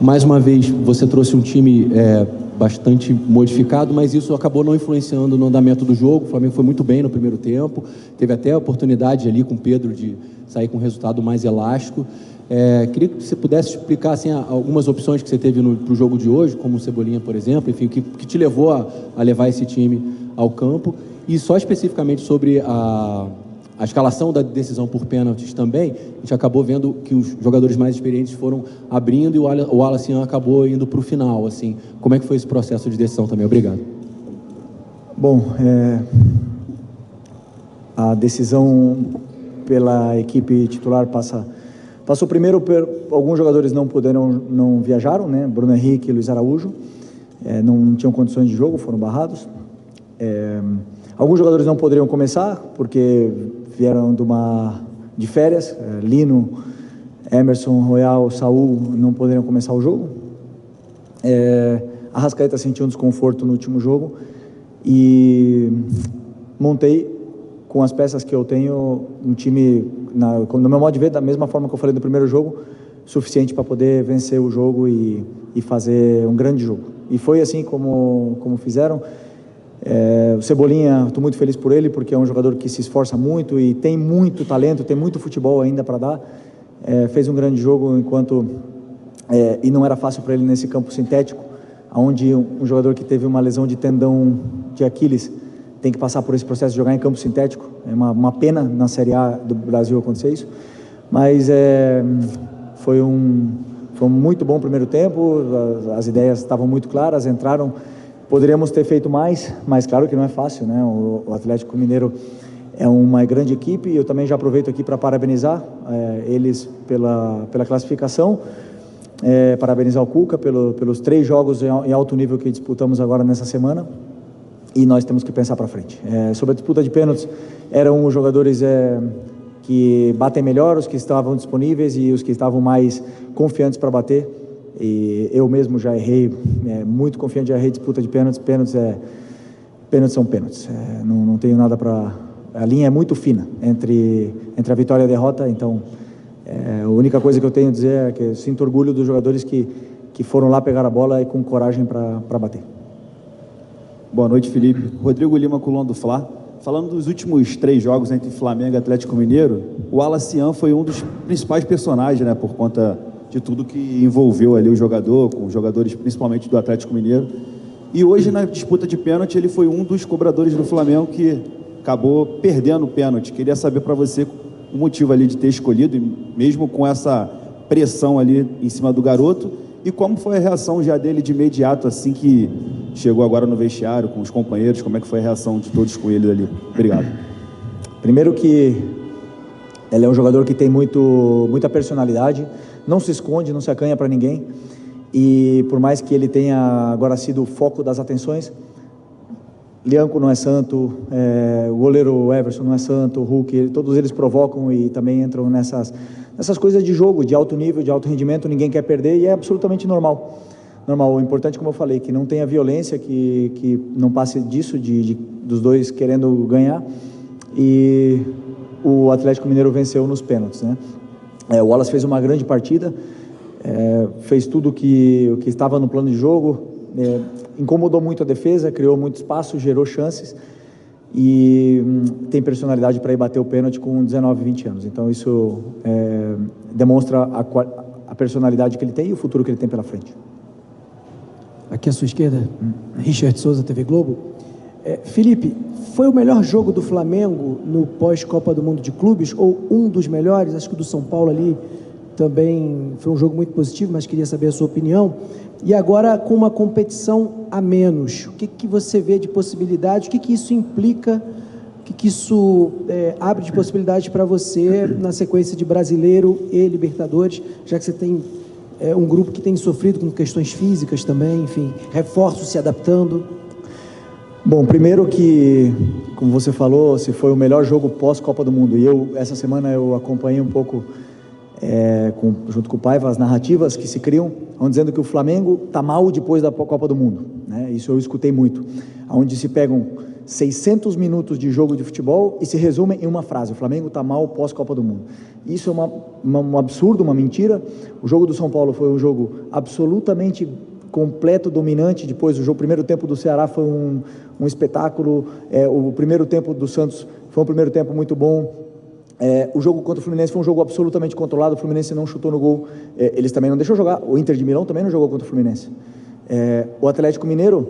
Mais uma vez, você trouxe um time bastante modificado, mas isso acabou não influenciando no andamento do jogo. O Flamengo foi muito bem no primeiro tempo, teve até a oportunidade ali com o Pedro de sair com um resultado mais elástico. Queria que você pudesse explicar assim, algumas opções que você teve para o jogo de hoje, como o Cebolinha, por exemplo, enfim, que te levou a levar esse time ao campo. E só especificamente sobre a escalação da decisão por pênaltis também, a gente acabou vendo que os jogadores mais experientes foram abrindo e o Wallace acabou indo para o final. Assim, como é que foi esse processo de decisão também? Obrigado. Bom, a decisão pela equipe titular passou primeiro alguns jogadores não viajaram, né? Bruno Henrique e Luiz Araújo não tinham condições de jogo, foram barrados. Alguns jogadores não poderiam começar porque vieram de férias. Lino, Emerson, Royal, Saul não poderiam começar o jogo. Arrascaeta sentiu um desconforto no último jogo e montei com as peças que eu tenho um time, no meu modo de ver, da mesma forma que eu falei do primeiro jogo, suficiente para poder vencer o jogo e fazer um grande jogo. E foi assim como fizeram. O Cebolinha, estou muito feliz por ele, porque é um jogador que se esforça muito e tem muito talento, tem muito futebol ainda para dar. Fez um grande jogo e não era fácil para ele nesse campo sintético, onde um jogador que teve uma lesão de tendão de Aquiles tem que passar por esse processo de jogar em campo sintético. É uma pena na Série A do Brasil acontecer isso, mas foi um muito bom primeiro tempo. As ideias estavam muito claras, entraram. Poderíamos ter feito mais, mas claro que não é fácil, né? O Atlético Mineiro é uma grande equipe e eu também já aproveito aqui para parabenizar eles pela classificação, parabenizar o Cuca pelos 3 jogos em alto nível que disputamos agora nessa semana, e nós temos que pensar para frente. Sobre a disputa de pênaltis, eram os jogadores que batem melhor, os que estavam disponíveis e os que estavam mais confiantes para bater. E eu mesmo já errei, muito confiante, já errei disputa de pênaltis. Pênaltis são pênaltis. Não tenho nada para... A linha é muito fina entre a vitória e a derrota, então a única coisa que eu tenho a dizer é que eu sinto orgulho dos jogadores que foram lá pegar a bola e com coragem para bater. Boa noite, Felipe. Rodrigo Lima, coluna do Fla. Falando dos últimos 3 jogos entre Flamengo e Atlético Mineiro, o Wallace foi um dos principais personagens, né, por conta de tudo que envolveu ali o jogador, com os jogadores principalmente do Atlético Mineiro. E hoje, na disputa de pênalti, ele foi um dos cobradores do Flamengo que acabou perdendo o pênalti. Queria saber para você o motivo ali de ter escolhido, mesmo com essa pressão ali em cima do garoto, e como foi a reação já dele de imediato, assim que chegou agora no vestiário, com os companheiros, como é que foi a reação de todos com ele ali? Obrigado. Primeiro que ele é um jogador que tem muita personalidade, não se esconde, não se acanha para ninguém, e por mais que ele tenha agora sido o foco das atenções, Lianco não é santo, o goleiro Everson não é santo, o Hulk, todos eles provocam e também entram nessas coisas de jogo, de alto nível, de alto rendimento, ninguém quer perder e é absolutamente normal. O importante, como eu falei, que não tenha violência, que não passe disso, dos dois querendo ganhar, e o Atlético Mineiro venceu nos pênaltis, né? O Wallace fez uma grande partida, fez tudo o que estava no plano de jogo, incomodou muito a defesa, criou muito espaço, gerou chances e tem personalidade para ir bater o pênalti com 19, 20 anos. Então isso demonstra a personalidade que ele tem e o futuro que ele tem pela frente. Aqui à sua esquerda, Richard Souza, TV Globo. Felipe, foi o melhor jogo do Flamengo no pós-Copa do Mundo de Clubes, ou um dos melhores? Acho que o do São Paulo ali também foi um jogo muito positivo, mas queria saber a sua opinião. E agora, com uma competição a menos, o que você vê de possibilidades? O que isso implica? O que isso abre de possibilidades para você na sequência de Brasileiro e Libertadores, já que você tem um grupo que tem sofrido com questões físicas também, enfim, reforços se adaptando? Bom, primeiro que, como você falou, se foi o melhor jogo pós-Copa do Mundo, e essa semana eu acompanhei um pouco, junto com o Paiva, as narrativas que se criam, dizendo que o Flamengo está mal depois da Copa do Mundo, né? Isso eu escutei muito, onde se pegam 600 minutos de jogo de futebol e se resumem em uma frase: o Flamengo está mal pós-Copa do Mundo. Isso é um absurdo, uma mentira. O jogo do São Paulo foi um jogo absolutamente completo, dominante. Depois o primeiro tempo do Ceará foi um espetáculo. O primeiro tempo do Santos foi um primeiro tempo muito bom. O jogo contra o Fluminense foi um jogo absolutamente controlado. O Fluminense não chutou no gol. Eles também não deixou jogar. O Inter de Milão também não jogou contra o Fluminense. O Atlético Mineiro,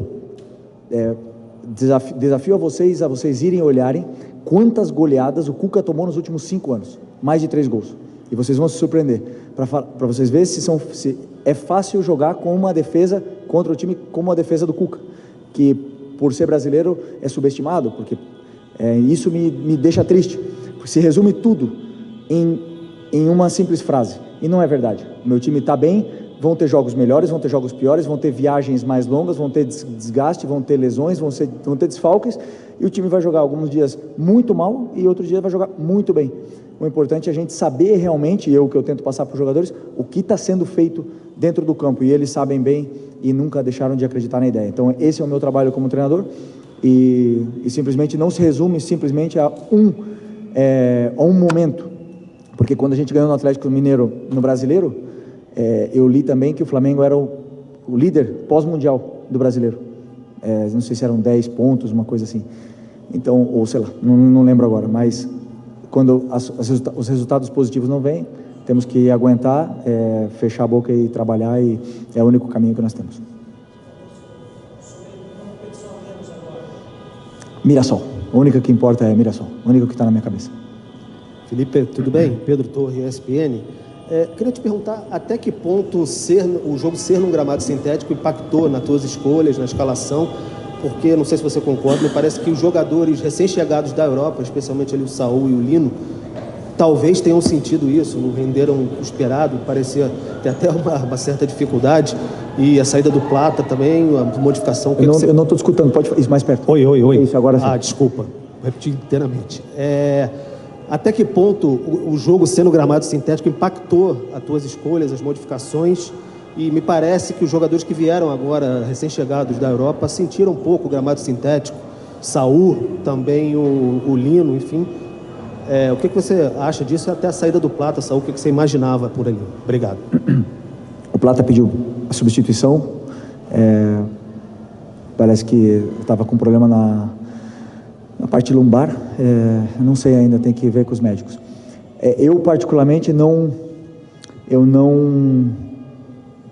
desafio a vocês irem olharem quantas goleadas o Cuca tomou nos últimos 5 anos. Mais de 3 gols. E vocês vão se surpreender. Para vocês verem se é fácil jogar com uma defesa contra o time como a defesa do Cuca, que por ser brasileiro é subestimado, porque isso me deixa triste. Se resume tudo em uma simples frase. E não é verdade. O meu time está bem, vão ter jogos melhores, vão ter jogos piores, vão ter viagens mais longas, vão ter desgaste, vão ter lesões, vão ter desfalques, e o time vai jogar alguns dias muito mal e outros dias vai jogar muito bem. O importante é a gente saber realmente, que eu tento passar para os jogadores, o que está sendo feito dentro do campo, e eles sabem bem e nunca deixaram de acreditar na ideia. Então esse é o meu trabalho como treinador, e simplesmente não se resume simplesmente a um momento, porque quando a gente ganhou no Atlético Mineiro no Brasileiro, eu li também que o Flamengo era o líder pós-mundial do Brasileiro. Não sei se eram 10 pontos, uma coisa assim. Então, ou sei lá, não lembro agora, mas quando os resultados positivos não vêm, temos que aguentar, fechar a boca e trabalhar, e é o único caminho que nós temos. Mirassol. A única que importa é Mirassol. A única que está na minha cabeça. Felipe, tudo bem? Pedro Torre, ESPN. Queria te perguntar até que ponto o jogo ser num gramado sintético impactou nas tuas escolhas, na escalação, porque, não sei se você concorda, me parece que os jogadores recém-chegados da Europa, especialmente ali o Saúl e o Lino, talvez tenham sentido isso, não renderam o esperado, parecia ter até uma certa dificuldade, e a saída do Plata também, a modificação... Eu não estou escutando, pode ir mais perto. Oi. Isso, agora sim. Desculpa, vou repetir inteiramente. Até que ponto o jogo sendo gramado sintético impactou as tuas escolhas, as modificações, e me parece que os jogadores que vieram agora, recém-chegados da Europa, sentiram um pouco o gramado sintético, Saúl, também o Lino, enfim. O que você acha disso, até a saída do Plata, Saúl, o que você imaginava por ali? Obrigado. O Plata pediu a substituição, parece que estava com problema na parte lumbar, não sei ainda, tem que ver com os médicos. Eu particularmente não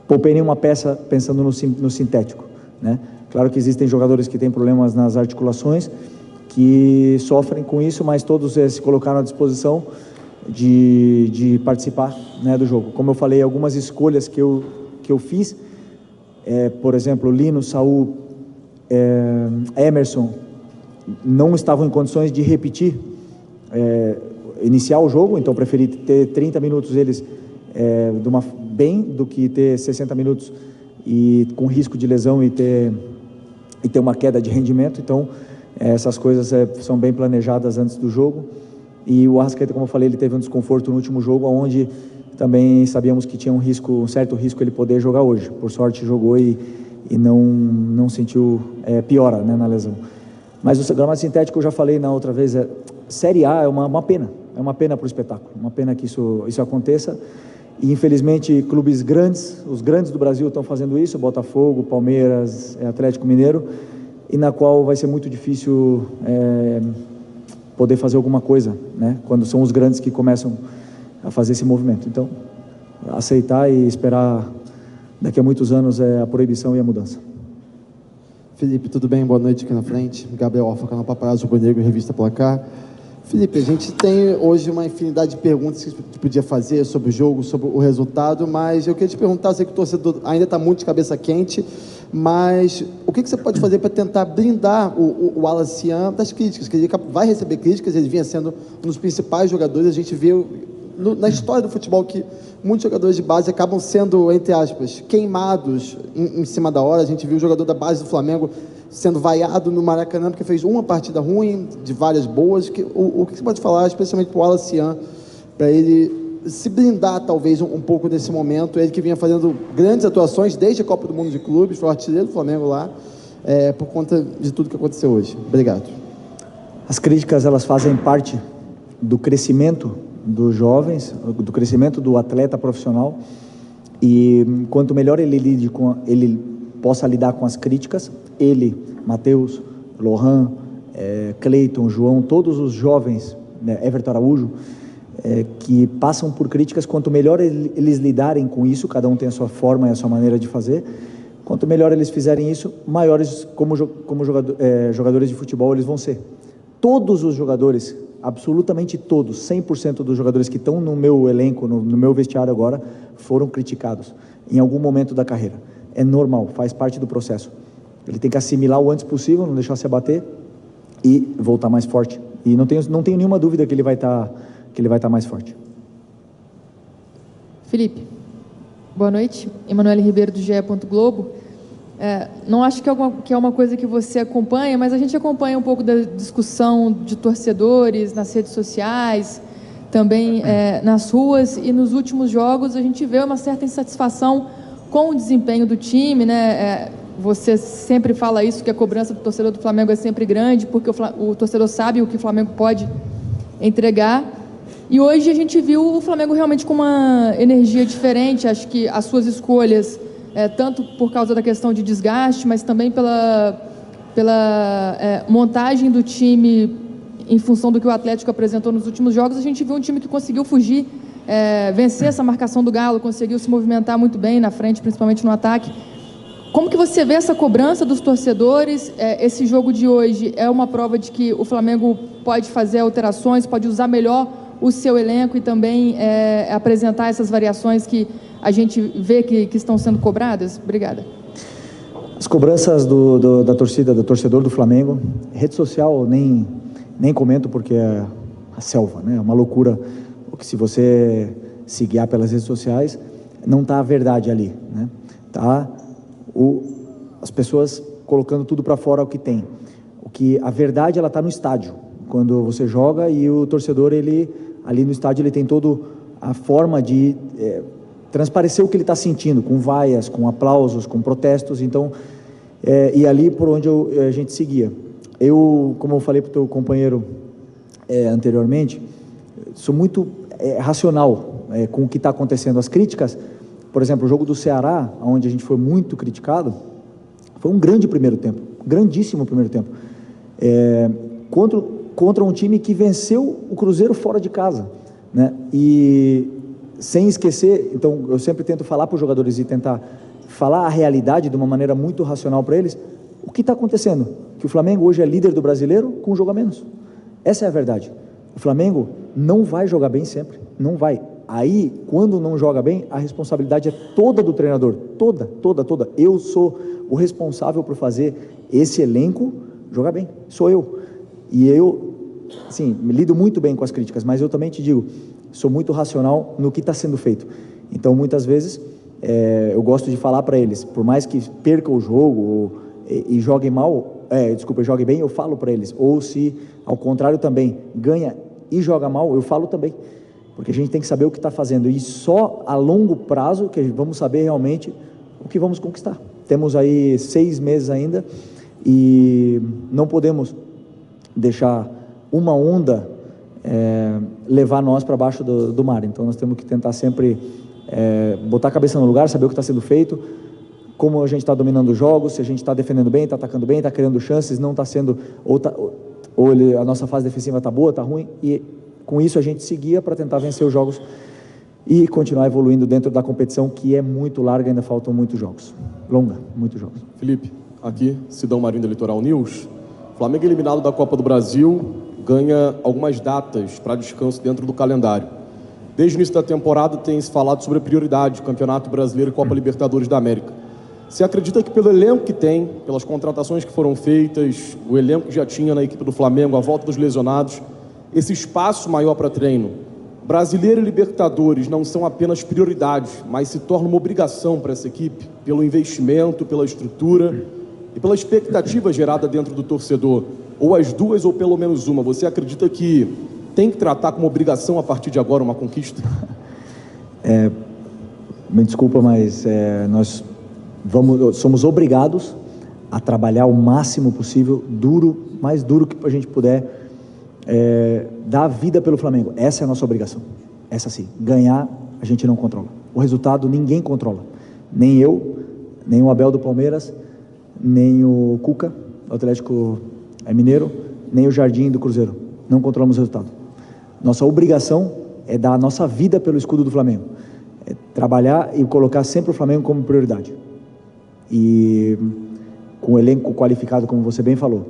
poupei nenhuma peça pensando no sintético, né? Claro que existem jogadores que têm problemas nas articulações, que sofrem com isso, mas todos se colocaram à disposição de participar, né, do jogo. Como eu falei, algumas escolhas que eu fiz, por exemplo, Lino, Saúl, Emerson, não estavam em condições de repetir, iniciar o jogo, então preferi ter 30 minutos eles bem do que ter 60 minutos e com risco de lesão e ter uma queda de rendimento. Então essas coisas são bem planejadas antes do jogo. E o Arrascaeta, como eu falei, ele teve um desconforto no último jogo, onde também sabíamos que tinha um certo risco ele poder jogar hoje. Por sorte jogou e não sentiu piora, né, na lesão. Mas o gramado sintético, eu já falei na outra vez, Série A é uma pena para o espetáculo, uma pena que isso aconteça. E infelizmente clubes grandes, os grandes do Brasil estão fazendo isso, Botafogo, Palmeiras, Atlético Mineiro, e na qual vai ser muito difícil poder fazer alguma coisa, né, quando são os grandes que começam a fazer esse movimento. Então, aceitar e esperar daqui a muitos anos a proibição e a mudança. Felipe, tudo bem? Boa noite aqui na frente. Gabriel Alfa, canal Paparazzo, Rubro Negro, Revista Placar. Felipe, a gente tem hoje uma infinidade de perguntas que a gente podia fazer sobre o jogo, sobre o resultado, mas eu queria te perguntar, eu sei que o torcedor ainda está muito de cabeça quente, mas o que você pode fazer para tentar blindar o Wallace Siam das críticas? Que ele vai receber críticas, ele vinha sendo um dos principais jogadores, a gente viu na história do futebol que muitos jogadores de base acabam sendo, entre aspas, queimados em cima da hora. A gente viu o jogador da base do Flamengo sendo vaiado no Maracanã porque fez uma partida ruim, de várias boas. O que você pode falar, especialmente para o Wallace Siam, para ele se blindar talvez um pouco nesse momento, ele que vinha fazendo grandes atuações desde a Copa do Mundo de Clubes, foi o artilheiro do Flamengo lá, por conta de tudo que aconteceu hoje. Obrigado. As críticas, elas fazem parte do crescimento dos jovens, do crescimento do atleta profissional, e quanto melhor ele possa lidar com as críticas, ele, Matheus, Lohan, Cleiton, João, todos os jovens, né, Everton Araújo, que passam por críticas, quanto melhor eles lidarem com isso, cada um tem a sua forma e a sua maneira de fazer, quanto melhor eles fizerem isso, maiores como jogadores de futebol eles vão ser. Todos os jogadores, absolutamente todos, 100% dos jogadores que estão no meu elenco, no meu vestiário agora, foram criticados em algum momento da carreira. É normal, faz parte do processo. Ele tem que assimilar o antes possível, não deixar se abater e voltar mais forte. E não tenho nenhuma dúvida que ele vai estar mais forte. Felipe, boa noite. Emanuele Ribeiro, do GE. Globo. Não acho que é uma coisa que você acompanha, mas a gente acompanha um pouco da discussão de torcedores nas redes sociais, também nas ruas, e nos últimos jogos a gente vê uma certa insatisfação com o desempenho do time, né? Você sempre fala isso, que a cobrança do torcedor do Flamengo é sempre grande, porque o torcedor sabe o que o Flamengo pode entregar. E hoje a gente viu o Flamengo realmente com uma energia diferente. Acho que as suas escolhas, tanto por causa da questão de desgaste, mas também pela montagem do time em função do que o Atlético apresentou nos últimos jogos, a gente viu um time que conseguiu fugir, vencer essa marcação do Galo, conseguiu se movimentar muito bem na frente, principalmente no ataque. Como que você vê essa cobrança dos torcedores? Esse jogo de hoje é uma prova de que o Flamengo pode fazer alterações, pode usar melhor o seu elenco e também apresentar essas variações que a gente vê que estão sendo cobradas? Obrigada. As cobranças da torcida, do torcedor do Flamengo, rede social nem comento, porque é a selva, né? É uma loucura, porque se você se guiar pelas redes sociais, não está a verdade ali, né? Tá as pessoas colocando tudo para fora o que tem. A verdade, ela está no estádio, quando você joga, e o torcedor, ali no estádio, ele tem toda a forma de transparecer o que ele está sentindo, com vaias, com aplausos, com protestos. Então, e ali por onde a gente seguia. Como eu falei para o teu companheiro anteriormente, sou muito racional com o que está acontecendo. As críticas, por exemplo, o jogo do Ceará, onde a gente foi muito criticado, foi um grande primeiro tempo, grandíssimo primeiro tempo, contra um time que venceu o Cruzeiro fora de casa, né? E sem esquecer, então eu sempre tento falar para os jogadores e tentar falar a realidade de uma maneira muito racional para eles. O que está acontecendo? Que o Flamengo hoje é líder do Brasileiro com um jogo a menos. Essa é a verdade. O Flamengo não vai jogar bem sempre, não vai. Aí, quando não joga bem, a responsabilidade é toda do treinador, toda. Eu sou o responsável por fazer esse elenco jogar bem, sou eu. E eu, sim, me lido muito bem com as críticas, mas eu também te digo, sou muito racional no que está sendo feito. Então, muitas vezes, eu gosto de falar para eles, por mais que perca o jogo e joguem mal, jogue bem, eu falo para eles. Ou se, ao contrário também, ganha e joga mal, eu falo também. Porque a gente tem que saber o que está fazendo, e só a longo prazo que vamos saber realmente o que vamos conquistar. Temos aí 6 meses ainda e não podemos deixar uma onda levar nós para baixo do mar. Então nós temos que tentar sempre botar a cabeça no lugar, saber o que está sendo feito, como a gente está dominando os jogos, se a gente está defendendo bem, está atacando bem, está criando chances, não está sendo, a nossa fase defensiva está boa, está ruim, e com isso a gente seguia para tentar vencer os jogos e continuar evoluindo dentro da competição, que é muito larga, ainda faltam muitos jogos. Longa, muitos jogos. Felipe, aqui, Sidão Marinho da Litoral News. Flamengo eliminado da Copa do Brasil, ganha algumas datas para descanso dentro do calendário. Desde o início da temporada tem se falado sobre a prioridade do Campeonato Brasileiro e Copa Libertadores da América. Você acredita que pelo elenco que tem, pelas contratações que foram feitas, o elenco que já tinha na equipe do Flamengo, a volta dos lesionados, esse espaço maior para treino, Brasileiro e Libertadores não são apenas prioridades, mas se torna uma obrigação para essa equipe, pelo investimento, pela estrutura e pela expectativa gerada dentro do torcedor, ou as duas ou pelo menos uma? Você acredita que tem que tratar como obrigação a partir de agora uma conquista? Me desculpa, mas nós somos obrigados a trabalhar o máximo possível, mais duro que a gente puder, dar vida pelo Flamengo. Essa é a nossa obrigação. Essa sim. Ganhar, a gente não controla. O resultado, ninguém controla. Nem eu, nem o Abel do Palmeiras, nem o Cuca, do Atlético Mineiro, nem o Jardim do Cruzeiro. Não controlamos o resultado. Nossa obrigação é dar a nossa vida pelo escudo do Flamengo. É trabalhar e colocar sempre o Flamengo como prioridade. E com o elenco qualificado, como você bem falou,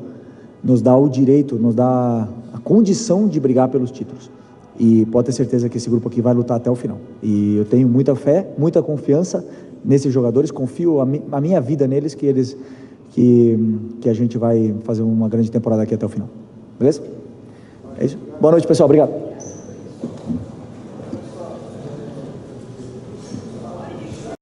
nos dá o direito, nos dá a condição de brigar pelos títulos. E pode ter certeza que esse grupo aqui vai lutar até o final. E eu tenho muita fé, muita confiança nesses jogadores, confio a minha vida neles, que a gente vai fazer uma grande temporada aqui até o final. Beleza? É isso. Boa noite, pessoal. Obrigado.